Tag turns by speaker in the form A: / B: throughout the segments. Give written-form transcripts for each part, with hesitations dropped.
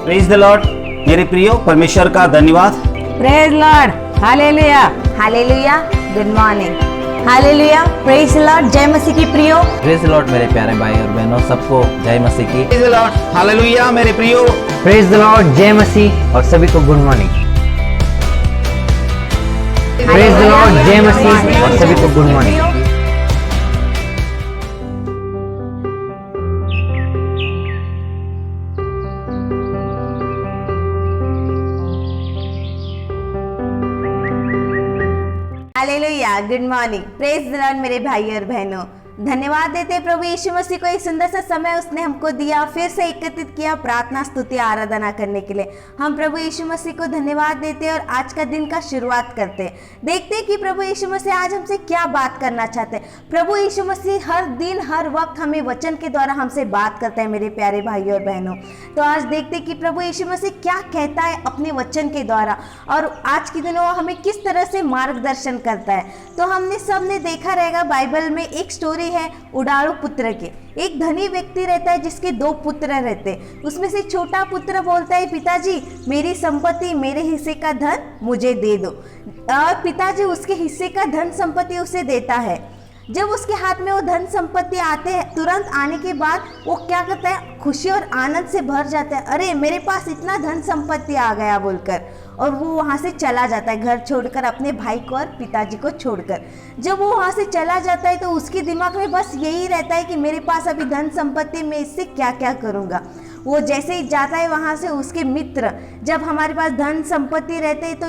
A: Praise the Lord. मेरे प्रियो, परमेश्वर का धन्यवाद।
B: Praise Lord, hallelujah.
C: Hallelujah, good morning. Hallelujah, praise Lord. जय मसीह की प्रियो।
D: प्रेज लॉर्ड मेरे प्यारे भाई और बहनों, सबको जय मसीह की।
A: प्रेज द लॉर्ड, हालेलुया मेरे प्रियो।
D: प्रेज द लॉर्ड, जय मसीह और सभी को good morning. Praise the Lord, जय मसीह और सभी को good morning.
C: Hallelujah, good morning. Praise the Lord मेरे भाई और बहनों। धन्यवाद देते प्रभु यीशु मसीह को, एक सुंदर सा समय उसने हमको दिया, फिर से एकत्रित किया प्रार्थना स्तुति आराधना करने के लिए। हम प्रभु यीशु मसीह को धन्यवाद देते और आज का दिन का शुरुआत करते। देखते कि प्रभु यीशु मसीह आज हमसे क्या बात करना चाहते हैं। प्रभु यीशु मसीह हर दिन हर वक्त हमें वचन के द्वारा हमसे बात करते हैं मेरे प्यारे भाई और बहनों। तो आज देखते कि प्रभु यीशु मसीह क्या कहता है अपने वचन के द्वारा और आज के दिन वो हमें किस तरह से मार्गदर्शन करता है। तो हमने सबने देखा रहेगा बाइबल में एक स्टोरी है उड़ारू पुत्र के। एक धनी व्यक्ति रहता है जिसके 2 पुत्र रहते हैं। उसमें से छोटा पुत्र बोलता है, पिताजी मेरी संपत्ति, मेरे हिस्से का धन मुझे दे दो। और पिताजी उसके हिस्से का धन संपत्ति उसे देता है। जब उसके हाथ में वो धन संपत्ति आते हैं, तुरंत आने के बाद वो क्या करता है, खुशी और आनंद से भर जाता है। अरे मेरे पास इतना धन संपत्ति आ गया बोलकर, और वो वहाँ से चला जाता है घर छोड़कर, अपने भाई को और पिताजी को छोड़कर। जब वो वहाँ से चला जाता है तो उसके दिमाग में बस यही रहता है कि मेरे पास अभी धन संपत्ति, मैं इससे क्या क्या करूँगा। वो जैसे ही जाता है वहाँ से, उसके मित्र, जब हमारे पास धन संपत्ति रहते हैं तो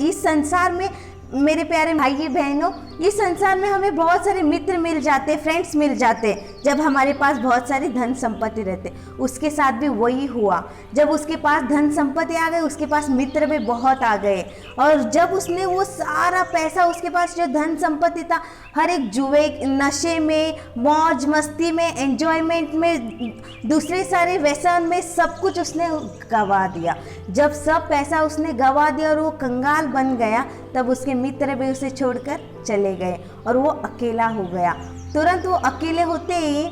C: इस संसार में मेरे प्यारे भाई बहनों, इस संसार में हमें बहुत सारे मित्र मिल जाते, फ्रेंड्स मिल जाते जब हमारे पास बहुत सारी धन संपत्ति रहते। उसके साथ भी वही हुआ। जब उसके पास धन संपत्ति आ गई, उसके पास मित्र भी बहुत आ गए। और जब उसने वो सारा पैसा, उसके पास जो धन संपत्ति था, हर एक जुए, नशे में, मौज मस्ती में, एंजॉयमेंट में, दूसरे सारे व्यसन में, सब कुछ उसने गवा दिया। जब सब पैसा उसने गवा दिया और वो कंगाल बन गया, तब उसके मित्र भी उसे छोड़कर चले गए और वो अकेला हो गया। तुरंत वो अकेले होते ही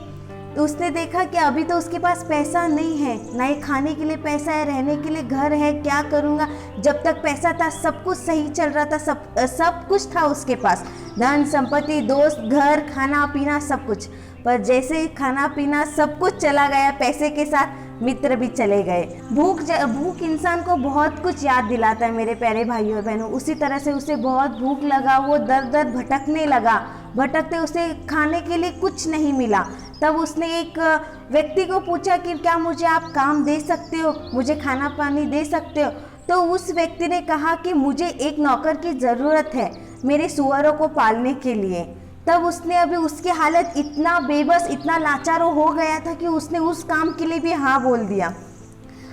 C: उसने देखा कि अभी तो उसके पास पैसा नहीं है, ना ही खाने के लिए पैसा है, रहने के लिए घर है, क्या करूँगा। जब तक पैसा था सब कुछ सही चल रहा था, सब कुछ था उसके पास, धन संपत्ति, दोस्त, घर, खाना पीना, सब कुछ। पर जैसे खाना पीना सब कुछ चला गया पैसे के साथ, मित्र भी चले गए। भूख इंसान को बहुत कुछ याद दिलाता है मेरे प्यारे भाई और बहनों। उसी तरह से उसे बहुत भूख लगा, वो दर दर भटकने लगा। भटकते उसे खाने के लिए कुछ नहीं मिला। तब उसने एक व्यक्ति को पूछा कि क्या मुझे आप काम दे सकते हो, मुझे खाना पानी दे सकते हो। तो उस व्यक्ति ने कहा कि मुझे एक नौकर की ज़रूरत है मेरे सुअरों को पालने के लिए। तब उसने, अभी उसकी हालत इतना बेबस, इतना लाचार हो गया था कि उसने उस काम के लिए भी हाँ बोल दिया।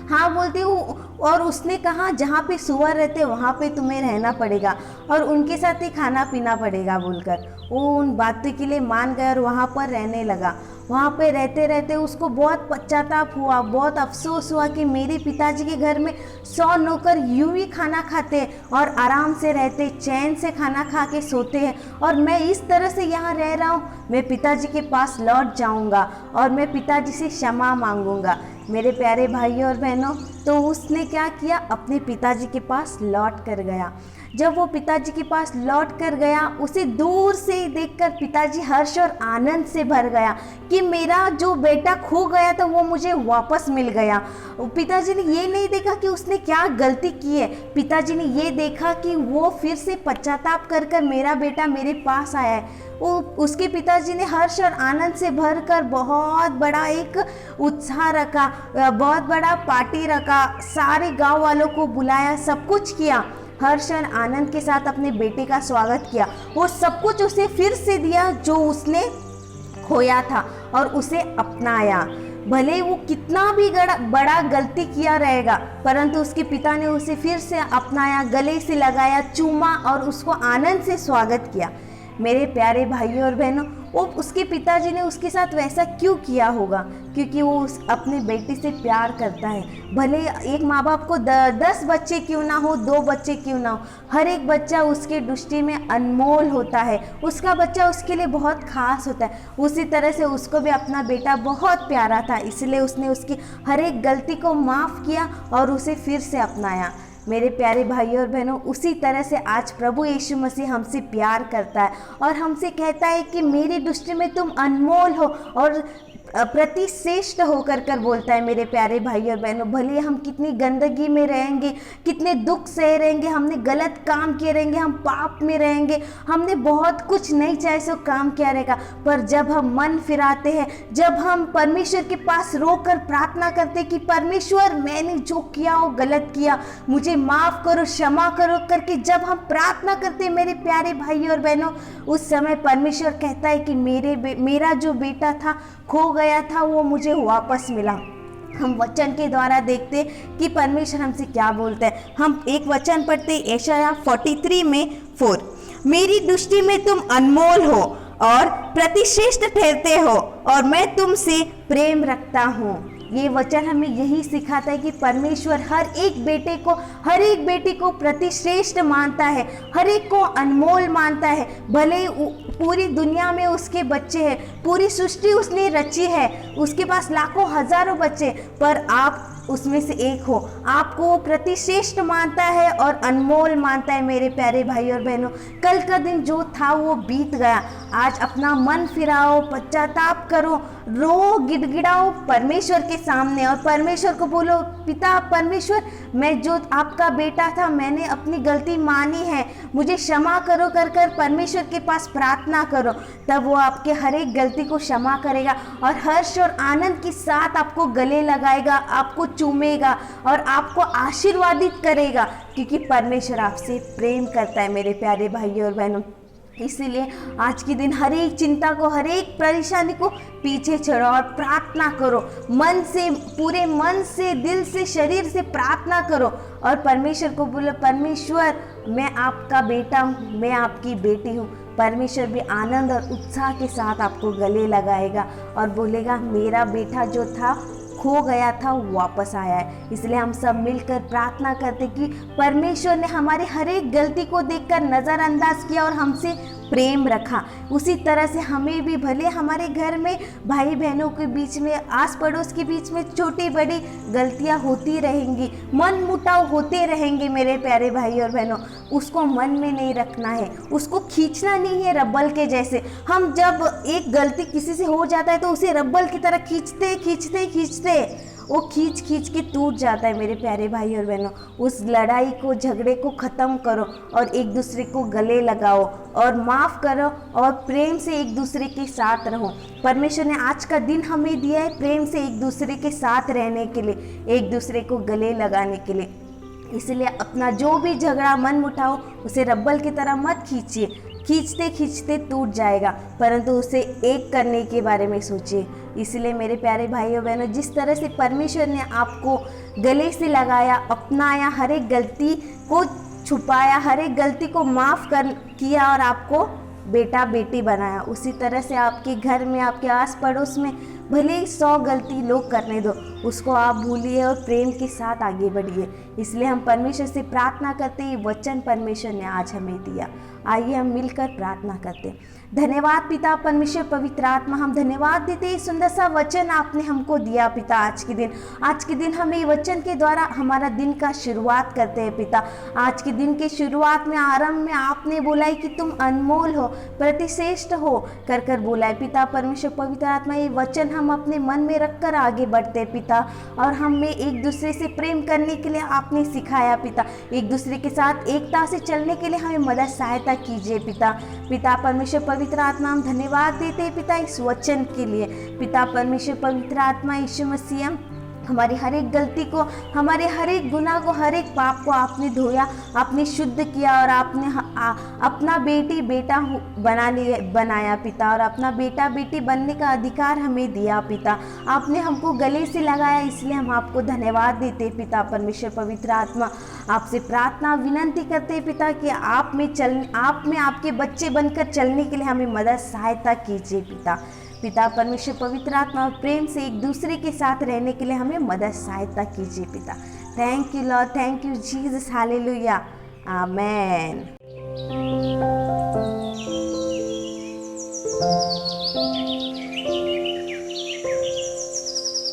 C: हाँ बोलते हो, और उसने कहा जहाँ पे सुअर रहते वहाँ पे तुम्हें रहना पड़ेगा और उनके साथ ही खाना पीना पड़ेगा बोलकर वो उन बातों के लिए मान गया और वहाँ पर रहने लगा। वहाँ पे रहते रहते उसको बहुत पश्चाताप हुआ, बहुत अफसोस हुआ कि मेरे पिताजी के घर में 100 नौकर यूं ही खाना खाते हैं और आराम से रहते, चैन से खाना खा के सोते हैं, और मैं इस तरह से यहाँ रह रहा हूँ। मैं पिताजी के पास लौट जाऊँगा और मैं पिताजी से क्षमा मांगूंगा। मेरे प्यारे भाइयों और बहनों, तो उसने क्या किया, अपने पिताजी के पास लौट कर गया। जब वो पिताजी के पास लौट कर गया, उसे दूर से देखकर पिताजी हर्ष और आनंद से भर गया कि मेरा जो बेटा खो गया था वो मुझे वापस मिल गया। पिताजी ने ये नहीं देखा कि उसने क्या गलती की है, पिताजी ने ये देखा कि वो फिर से पश्चाताप कर कर मेरा बेटा मेरे पास आया है। उसके पिताजी ने हर्ष और आनंद से भरकर बहुत बड़ा एक उत्साह रखा, बहुत बड़ा पार्टी रखा, सारे गांव वालों को बुलाया, सब कुछ किया, हर्ष और आनंद के साथ अपने बेटे का स्वागत किया। वो सब कुछ उसे फिर से दिया जो उसने खोया था और उसे अपनाया। भले वो कितना भी बड़ा गलती किया रहेगा, परंतु उसके पिता ने उसे फिर से अपनाया, गले से लगाया, चूमा और उसको आनंद से स्वागत किया। मेरे प्यारे भाइयों और बहनों, वो उसके पिताजी ने उसके साथ वैसा क्यों किया होगा? क्योंकि वो अपने बेटी से प्यार करता है। भले एक माँ बाप को 10 बच्चे क्यों ना हो, 2 बच्चे क्यों ना हो, हर एक बच्चा उसके दृष्टि में अनमोल होता है। उसका बच्चा उसके लिए बहुत खास होता है। उसी तरह से उसको भी अपना बेटा बहुत प्यारा था, इसलिए उसने उसकी हर एक गलती को माफ़ किया और उसे फिर से अपनाया। मेरे प्यारे भाइयों और बहनों, उसी तरह से आज प्रभु यीशु मसीह हमसे प्यार करता है और हमसे कहता है कि मेरी दृष्टि में तुम अनमोल हो और प्रतिश्रेष्ठ होकर कर बोलता है। मेरे प्यारे भाई और बहनों, भले हम कितनी गंदगी में रहेंगे, कितने दुख सह रहेंगे, हमने गलत काम किए रहेंगे, हम पाप में रहेंगे, हमने बहुत कुछ नहीं चाहे सो काम किया रहेगा, पर जब हम मन फिराते हैं, जब हम परमेश्वर के पास रोकर प्रार्थना करते कि परमेश्वर मैंने जो किया वो गलत किया, मुझे माफ़ करो, क्षमा करो करके जब हम प्रार्थना करते हैं मेरे प्यारे भाई और बहनों, उस समय परमेश्वर कहता है कि मेरा जो बेटा था खो गया था वो मुझे वापस मिला। हम वचन के द्वारा देखते कि परमेश्वर हमसे क्या बोलते हैं। हम एक वचन पढ़ते यशायाह 43 में 4, मेरी दृष्टि में तुम अनमोल हो और प्रतिश्रेष्ठ ठहरते हो और मैं तुमसे प्रेम रखता हूँ। ये वचन हमें यही सिखाता है कि परमेश्वर हर एक बेटे को प्रतिश्रेष्ठ मानता है, हर एक को अनमोल मानता है। भले पूरी दुनिया में उसके बच्चे हैं, पूरी सृष्टि उसने रची है, उसके पास लाखों हजारों बच्चे, पर आप उसमें से एक हो। आपको वो प्रतिश्रेष्ठ मानता है और अनमोल मानता है। मेरे प्यारे भाई और बहनों, कल का दिन जो था वो बीत गया। आज अपना मन फिराओ, पश्चाताप करो, रो, गिड़गिड़ाओ परमेश्वर के सामने और परमेश्वर को बोलो, पिता परमेश्वर, मैं जो आपका बेटा था, मैंने अपनी गलती मानी है, मुझे क्षमा करो कर परमेश्वर के पास प्रार्थना करो। तब वो आपके हर एक गलती को क्षमा करेगा और हर्ष और आनंद के साथ आपको गले लगाएगा, आपको चूमेगा और आपको आशीर्वादित करेगा, क्योंकि परमेश्वर आपसे प्रेम करता है। मेरे प्यारे भाइयों और बहनों, इसीलिए आज के दिन हर एक चिंता को, हर एक परेशानी को पीछे छोड़ो और प्रार्थना करो। मन से, पूरे मन से, दिल से, शरीर से प्रार्थना करो और परमेश्वर को बोलो, परमेश्वर मैं आपका बेटा हूँ, मैं आपकी बेटी हूँ। परमेश्वर भी आनंद और उत्साह के साथ आपको गले लगाएगा और बोलेगा, मेरा बेटा जो था खो गया था वो वापस आया है। इसलिए हम सब मिलकर प्रार्थना करते कि परमेश्वर ने हमारे हर एक गलती को देखकर नज़रअंदाज किया और हमसे प्रेम रखा। उसी तरह से हमें भी, भले हमारे घर में भाई बहनों के बीच में, आस पड़ोस के बीच में छोटी बड़ी गलतियां होती रहेंगी, मन मुटाव होते रहेंगे, मेरे प्यारे भाई और बहनों, उसको मन में नहीं रखना है, उसको खींचना नहीं है रब्बल के जैसे। हम जब एक गलती किसी से हो जाता है तो उसे रब्बल की तरह खींचते वो खींच के टूट जाता है। मेरे प्यारे भाई और बहनों, उस लड़ाई को, झगड़े को ख़त्म करो और एक दूसरे को गले लगाओ और माफ़ करो और प्रेम से एक दूसरे के साथ रहो। परमेश्वर ने आज का दिन हमें दिया है प्रेम से एक दूसरे के साथ रहने के लिए, एक दूसरे को गले लगाने के लिए। इसलिए अपना जो भी झगड़ा, मन मुटाओ, उसे रब्बल की तरह मत खींचिए, खींचते टूट जाएगा, परंतु उसे एक करने के बारे में सोचिए। इसलिए मेरे प्यारे भाइयों बहनों, जिस तरह से परमेश्वर ने आपको गले से लगाया, अपनाया, हर एक गलती को छुपाया, हर एक गलती को माफ़ किया और आपको बेटा बेटी बनाया, उसी तरह से आपके घर में, आपके आस पड़ोस में भले ही 100 गलती लोग करने दो, उसको आप भूलिए और प्रेम के साथ आगे बढ़िए। इसलिए हम परमेश्वर से प्रार्थना करते हैं, वचन परमेश्वर ने आज हमें दिया। आइए हम मिलकर प्रार्थना करते हैं। धन्यवाद पिता परमेश्वर, पवित्र आत्मा, हम धन्यवाद देते हैं, सुंदर सा वचन आपने हमको दिया पिता। आज के दिन हमें वचन के द्वारा हमारा दिन का शुरुआत करते हैं पिता। आज के दिन के शुरुआत में, आरंभ में आपने बोला है कि तुम अनमोल हो, प्रतिश्रेष्ठ हो कर बोला है पिता परमेश्वर, पवित्र आत्मा। ये वचन हम अपने मन में रखकर आगे बढ़ते हैं पिता, और हमें एक दूसरे से प्रेम करने के लिए आपने सिखाया पिता। एक दूसरे के साथ एकता से चलने के लिए हमें मदद सहायता कीजिए पिता परमेश्वर, पवित्र आत्मा, हम धन्यवाद देते हैं पिता इस वचन के लिए। पिता परमेश्वर, पवित्र आत्मा, यीशु मसीह, हमारी हर एक गलती को, हमारे हर एक गुनाह को, हर एक पाप को आपने धोया, आपने शुद्ध किया और आपने अपना बेटी बेटा बनाया पिता, और अपना बेटा बेटी बनने का अधिकार हमें दिया पिता। आपने हमको गले से लगाया, इसलिए हम आपको धन्यवाद देते पिता परमेश्वर। पवित्र आत्मा, आपसे प्रार्थना विनंती करते पिता कि आप में आपके बच्चे बनकर चलने के लिए हमें मदद सहायता कीजिए पिता परमेश्वर। पवित्र आत्मा, प्रेम से एक दूसरे के साथ रहने के लिए हमें मदद सहायता कीजिए पिता। Thank you Lord, thank you Jesus, hallelujah, amen.